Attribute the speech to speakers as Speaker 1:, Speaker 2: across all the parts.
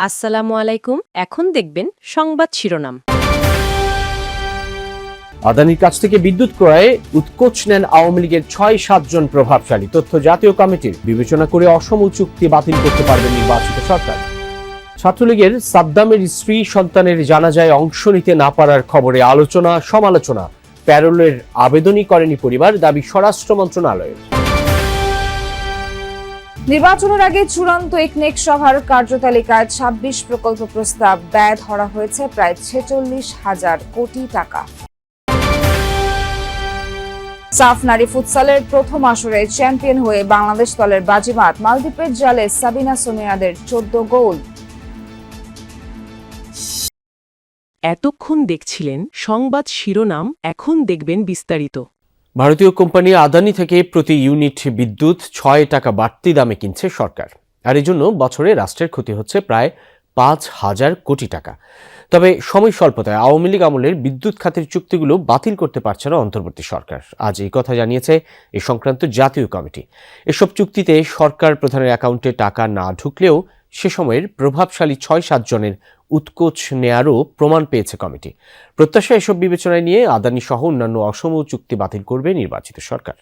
Speaker 1: আসসালামু আলাইকুম। এখন দেখবেন সংবাদ শিরোনাম।
Speaker 2: আদানির কাছ থেকে বিদ্যুৎ ক্রয়ে উৎকোচ নেন আওয়ামী লীগের ৬-৭ জন প্রভাবশালী। তথ্য জাতীয় কমিটির বিবেচনা করে অসম চুক্তি বাতিল করতে পারবে নির্বাচিত সরকার। ছাত্রলীগের সাদ্দামের স্ত্রী সন্তানের জানাজায় অংশ নিতে না পারার খবরে আলোচনা সমালোচনা। প্যারোলের আবেদনই করেনি পরিবার, দাবি স্বরাষ্ট্র মন্ত্রণালয়ের।
Speaker 3: নির্বাচনের আগে চূড়ান্ত একনেক সভার কার্যতালিকায় ২৬ প্রকল্প প্রস্তাব, ব্যয় ধরা হয়েছে প্রায় ৪৬,০০০ কোটি টাকা। সাফ নারী ফুটসালের প্রথম আসরে চ্যাম্পিয়ন হয়ে বাংলাদেশ দলের বাজিমাত, মালদ্বীপের জালে সাবিনা সোনিয়াদের ১৪ গোল।
Speaker 1: এতক্ষণ দেখছিলেন সংবাদ শিরোনাম, এখন দেখবেন বিস্তারিত।
Speaker 2: ভারতীয় কোম্পানি আদানি থেকে প্রতি ইউনিট বিদ্যুৎ ৬ টাকা বাড়তি দামে কিনছে সরকার, আর এই জন্য বছরে রাষ্ট্রের ক্ষতি হচ্ছে প্রায় ৫,০০০ কোটি টাকা। তবে সময় স্বল্পতায় আওয়ামী লীগ আমলের বিদ্যুৎ খাতের চুক্তিগুলো বাতিল করতে পারছে না অন্তর্বর্তী সরকার। আজ এই কথা জানিয়েছে এ সংক্রান্ত জাতীয় কমিটি। এসব চুক্তিতে সরকার প্রধানের অ্যাকাউন্টে টাকা না ঢুকলেও সে সময়ের প্রভাবশালী ৬-৭ জনের উৎকোচ নেয়ারও প্রমাণ পেয়েছে কমিটি। প্রত্যাশা এসব বিবেচনায় নিয়ে আদানি সহ অন্যান্য অসম চুক্তি বাতিল করবে নির্বাচিত সরকার।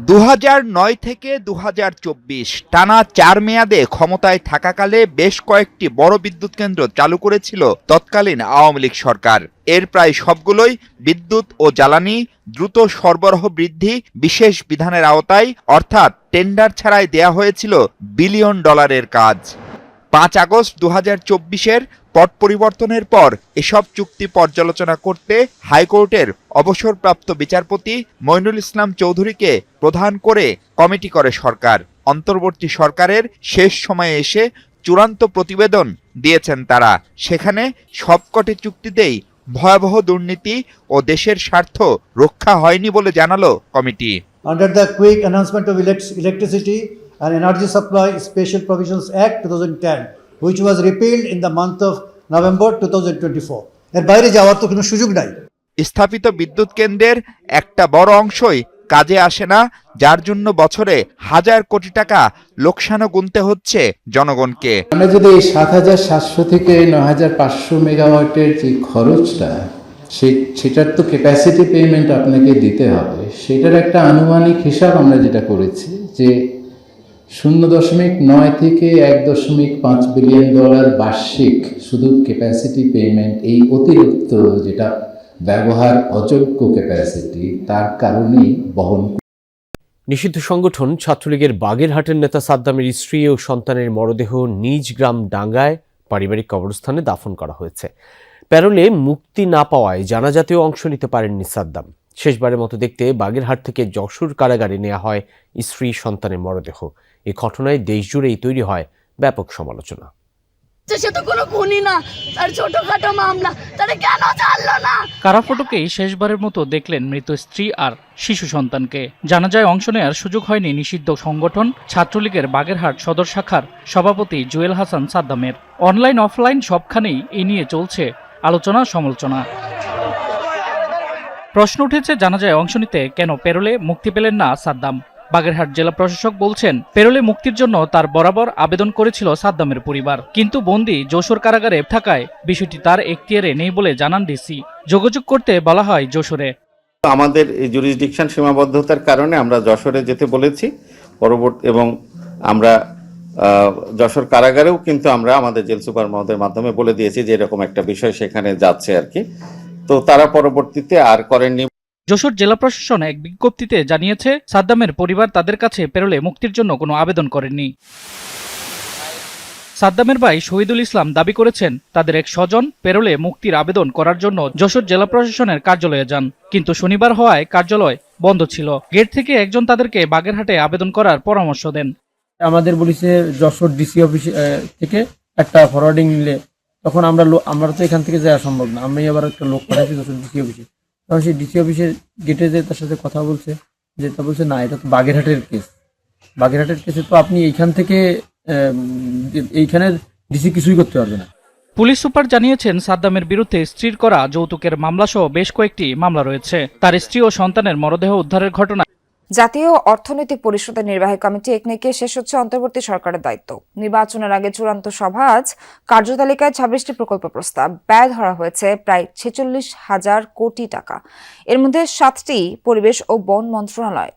Speaker 4: ২০০৯ থেকে ২০২৪ টানা ৪ মেয়াদে ক্ষমতায় থাকাকালে বেশ কয়েকটি বড় বিদ্যুৎ কেন্দ্র চালু করেছিল তৎকালীন আওয়ামী লীগ সরকার। এর প্রায় সবগুলোই বিদ্যুৎ ও জ্বালানি দ্রুত সরবরাহ বৃদ্ধি বিশেষ বিধানের আওতায়, অর্থাৎ টেন্ডার ছাড়াই দেয়া হয়েছিল বিলিয়ন ডলারের কাজ। ৫ আগস্ট ২০২৪-এর পট পরিবর্তনের পর এসব চুক্তি পর্যালোচনা করতে হাইকোর্টের অবসরপ্রাপ্ত বিচারপতি মইনুল ইসলাম চৌধুরীকে প্রধান করে কমিটি করে সরকার। অন্তর্বর্তী সরকারের শেষ সময়ে এসে চূড়ান্ত প্রতিবেদন দিয়েছেন তারা। সেখানে সবকটি চুক্তিতেই ভয়াবহ দুর্নীতি ও দেশের স্বার্থ রক্ষা হয়নি বলে জানালো committee.
Speaker 5: Under the Quick Announcement of Electricity and Energy Supply Special Provisions Act 2010, which was repealed in the month of November 2024. এর বাইরে যাওয়ার তো কোনো সুযোগ নাই।
Speaker 4: স্থাপিত বিদ্যুৎ কেন্দ্রের একটা বড় অংশই কাজে আসে না, যার জন্য বছরে ১,০০০ কোটি টাকা লোকসানও গুনতে হচ্ছে জনগণকে।
Speaker 6: আমরা যদি এই ৭৭০০ থেকে ৯৫০০ মেগাওয়াটের যে খরচটা, সেটার তো ক্যাপাসিটি পেমেন্ট আপনাকে দিতে হবে। সেটার একটা আনুমানিক হিসাব আমরা যেটা করেছি যে ০.৯ থেকে ১.৫ বিলিয়ন ডলার বার্ষিক শুধু ক্যাপাসিটি পেমেন্ট, এই অতিরিক্ত যেটা ব্যবহার অযোগ্য ক্যাপাসিটি, তার কারণেই বহন।
Speaker 2: নিষিদ্ধ সংগঠন ছাত্রলীগের বাগেরহাটের নেতা সাদ্দামের স্ত্রী ও সন্তানের মরদেহ নিজ গ্রাম ডাঙ্গায় পারিবারিক কবরস্থানে দাফন করা হয়েছে। প্যারোলে মুক্তি না পাওয়ায় জানাজাতেও অংশ নিতে পারেননি সাদ্দাম। শেষবারের মতো দেখতে বাগেরহাট থেকে যশোর কারাগারে নেওয়া হয় স্ত্রী সন্তানের মরদেহ। এই ঘটনায় দেশজুড়েই তৈরি হয় ব্যাপক সমালোচনা।
Speaker 7: সে তো কোনো খুনি না, তার ছোটখাটো মামলা, তারা কেন জানলো না?
Speaker 8: কারাফটকেই শেষবারের মতো দেখলেন মৃত স্ত্রী আর শিশু সন্তানকে। জানাজায় অংশ নেওয়ার সুযোগ হয়নি নিষিদ্ধ সংগঠন ছাত্রলীগের বাগেরহাট সদর শাখার সভাপতি জুয়েল হাসান সাদ্দামের। অনলাইন অফলাইন সবখানেই এই নিয়ে চলছে আলোচনা সমালোচনা। প্রশ্ন উঠেছে জানাজায় অংশ নিতে কেন প্যারোলে মুক্তি পেলেন না সাদ্দাম। বাগেরহাট জেলা প্রশাসক বলছেন, প্যারোলে মুক্তির জন্য তার বরাবর আবেদন করেছিল সাদ্দামের পরিবার, কিন্তু বন্দী যশোর কারাগারে থাকায় বিষয়টি তার এখতিয়ারে নেই বলে জানান ডিসি। যোগাযোগ করতে বলা হয় যশোরে।
Speaker 9: আমাদের এই জুরিসডিকশন সীমাবদ্ধতার কারণে আমরা যশোরে যেতে বলেছি পরবর্তী, এবং আমরা যশোর কারাগারেও কিন্তু আমরা আমাদের জেল সুপার মহোদয়ের মাধ্যমে বলে দিয়েছি যে এরকম একটা বিষয় সেখানে যাচ্ছে আর কি। তো তারা পরবর্তীতে আর করেননি।
Speaker 8: যশোর জেলা প্রশাসন এক বিজ্ঞপ্তিতে জানিয়েছে, সাদ্দামের পরিবার তাদের কাছে প্যারোলে মুক্তির জন্য কোনো আবেদন করেননি। সাদ্দামের ভাই শহীদুল ইসলাম দাবি করেছেন, তাদের এক স্বজন প্যারোলে মুক্তির আবেদন করার জন্য যশোর জেলা প্রশাসনের কার্যালয়ে যান, কিন্তু শনিবার হওয়ায় কার্যালয় বন্ধ ছিল। গেট থেকে একজন তাদেরকে বাগেরহাটে আবেদন করার পরামর্শ দেন।
Speaker 10: আমাদের বলেছে যশোর ডিসি অফিস থেকে একটা ফরওয়ার্ডিং নিলে, তখন আমরা তো এখান থেকে যাওয়া সম্ভব না, আমি আবার একটা লোক পাঠাচ্ছি যশোর ডিসি অফিসে। তখন সেই ডিসি অফিসের গেটে যে তার সাথে কথা বলছে, যে তা বলছে না, এটা তো বাগেরহাটের কেস, বাগেরহাটের কেসে তো আপনি এইখান থেকে এইখানের ডিসি কিছুই করতে পারবে না।
Speaker 8: পুলিশ সুপার জানিয়েছেন, সাদ্দামের বিরুদ্ধে স্ত্রীর করা যৌতুকের মামলা সহ বেশ কয়েকটি মামলা রয়েছে। তার স্ত্রী ও সন্তানের মরদেহ উদ্ধারের ঘটনা
Speaker 3: জাতীয় অর্থনৈতিক পরিষদের নির্বাহী কমিটি একনেকে শেষ হচ্ছে অন্তর্বর্তী সরকারের দায়িত্ব। নির্বাচনের আগে চূড়ান্ত সভা আজ। কার্যতালিকায় 26টি প্রকল্প প্রস্তাব, ব্যয় ধরা হয়েছে প্রায় 46,000 কোটি টাকা। এর মধ্যে 7টি পরিবেশ ও বন মন্ত্রণালয়।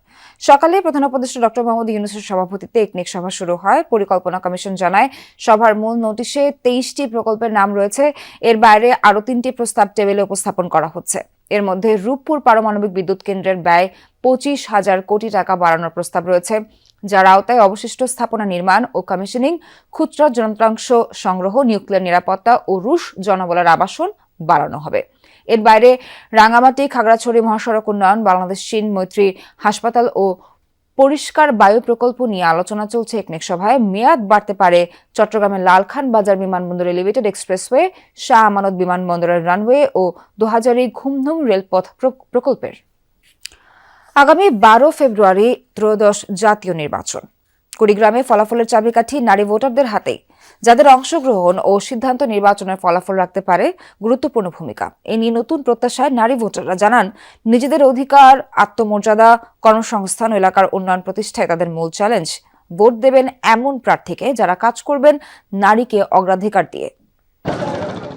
Speaker 3: সকালে প্রধান উপদেষ্টা ডক্টর মোহাম্মদ ইউনূসের সভাপতিত্বে একনেক সভা শুরু হয়। পরিকল্পনা কমিশন জানায়, সভার মূল নোটিশে 23টি প্রকল্পের নাম রয়েছে। এর বাইরে আরও 3টি প্রস্তাব টেবিলে উপস্থাপন করা হচ্ছে। এর মধ্যে রূপপুর পারমাণবিক বিদ্যুৎ কেন্দ্রের ব্যয় 25,000 কোটি টাকা বাড়ানোর প্রস্তাব রয়েছে, যার আওতায় অবশিষ্ট স্থাপনা নির্মাণ ও কমিশনিং, খুচরা যন্ত্রাংশ সংগ্রহ, নিউক্লিয়ার নিরাপত্তা ও রুশ জনবলের আবাসন বাড়ানো হবে। এর বাইরে রাঙ্গামাটি খাগড়াছড়ি মহাসড়ক উন্নয়ন, বাংলাদেশ চীন মৈত্রী হাসপাতাল ও পরিষ্কার বায়ু প্রকল্প নিয়ে আলোচনা চলছে একনেক সভায়। মেয়াদ বাড়তে পারে চট্টগ্রামের লালখান বাজার বিমানবন্দর এলিভেটেড এক্সপ্রেসওয়ে, শাহ আমানত বিমানবন্দরের রানওয়ে ও দোহাজারী ঘুমধুম রেলপথ প্রকল্পের। আগামী 12 ফেব্রুয়ারি ত্রয়োদশ জাতীয় নির্বাচন। কুড়িগ্রামে ফলাফলের চাবিকাঠি নারী ভোটারদের হাতেই, যাদের অংশগ্রহণ ও সিদ্ধান্ত নির্বাচনের ফলাফল রাখতে পারে গুরুত্বপূর্ণ ভূমিকা। এ নিয়ে নতুন প্রত্যাশায় নারী ভোটাররা জানান, নিজেদের অধিকার, আত্মমর্যাদা, কর্মসংস্থান ও এলাকার উন্নয়ন প্রতিষ্ঠায় তাদের মূল চ্যালেঞ্জ। ভোট দেবেন এমন প্রার্থীকে যারা কাজ করবেন নারীকে অগ্রাধিকার দিয়ে।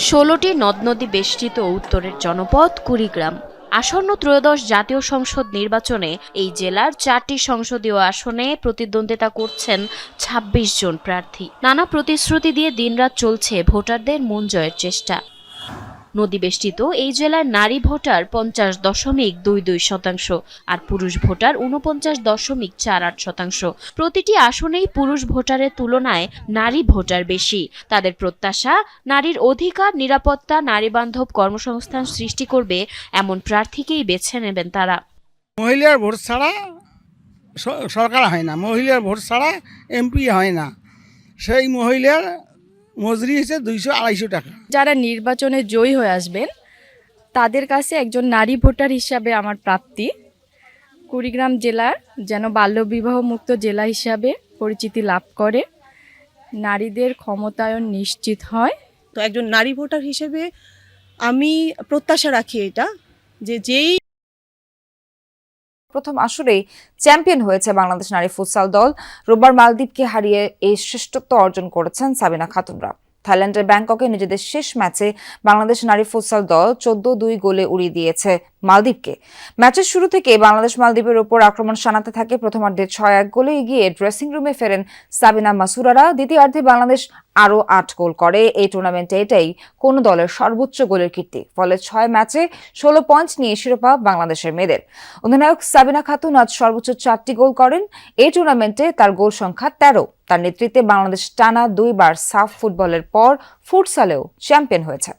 Speaker 1: 16টি নদ নদী বেষ্টিত উত্তরের জনপদ কুড়িগ্রাম। আসন্ন ত্রয়োদশ জাতীয় সংসদ নির্বাচনে এই জেলার 4টি সংসদীয় আসনে প্রতিদ্বন্দ্বিতা করছেন 26 জন প্রার্থী। নানা প্রতিশ্রুতি দিয়ে দিনরাত চলছে ভোটারদের মন জয়ের চেষ্টা। নদীবেষ্টিত এই জেলায় নারী ভোটার 50.22%, আর পুরুষ ভোটার 49.48%। প্রতিটি আসনেই পুরুষ ভোটারের তুলনায় নারী ভোটার বেশি। তাদের প্রত্যাশা, নারীর অধিকার, নিরাপত্তা, নারী বান্ধব কর্মসংস্থান সৃষ্টি করবে এমন প্রার্থীকেই বেছে নেবেন তারা।
Speaker 10: মহিলার ভোট ছাড়া সরকার হয় না, মহিলার ভোট ছাড়া এমপি হয় না। সেই মহিলার মজুরি হচ্ছে 200-250 টাকা।
Speaker 7: যারা নির্বাচনে জয়ী হয়ে আসবেন তাদের কাছে একজন নারী ভোটার হিসাবে আমার প্রাপ্তি, কুড়িগ্রাম জেলার যেন বাল্যবিবাহ মুক্ত জেলা হিসাবে পরিচিতি লাভ করে, নারীদের ক্ষমতায়ন নিশ্চিত হয়।
Speaker 11: তো একজন নারী ভোটার হিসেবে আমি প্রত্যাশা রাখি এটা যেই
Speaker 3: প্রথম আসরেই চ্যাম্পিয়ন হয়েছে বাংলাদেশ নারী ফুটসাল দল। রোববার মালদ্বীপকে হারিয়ে এই শ্রেষ্ঠত্ব অর্জন করেছেন সাবিনা খাতুনরা। থাইল্যান্ডের ব্যাংককে নিজেদের শেষ ম্যাচে বাংলাদেশ নারী ফুটসাল দল 14-2 গোলে উড়িয়ে দিয়েছে মালদ্বীপকে। ম্যাচের শুরু থেকে বাংলাদেশ মালদ্বীপের উপর আক্রমণ শানাতে থাকে। প্রথমার্ধে 6-1 গোলে এগিয়ে ড্রেসিং রুমে ফেরেন সাবিনা মাসুরারা। দ্বিতীয়ার্ধে বাংলাদেশ আরও 8 গোল করে। এই টুর্নামেন্টে এটাই কোন দলের সর্বোচ্চ গোলের কীর্তি। ফলে 6 ম্যাচে 16 পয়েন্ট নিয়ে শিরোপা বাংলাদেশের মেয়েদের। অধিনায়ক সাবিনা খাতুন আজ সর্বোচ্চ 4টি গোল করেন। এই টুর্নামেন্টে তার গোল সংখ্যা 13। তার নেতৃত্বে বাংলাদেশ টানা 2বার সাফ ফুটবলের পর ফুটসালেও চ্যাম্পিয়ন হয়েছে।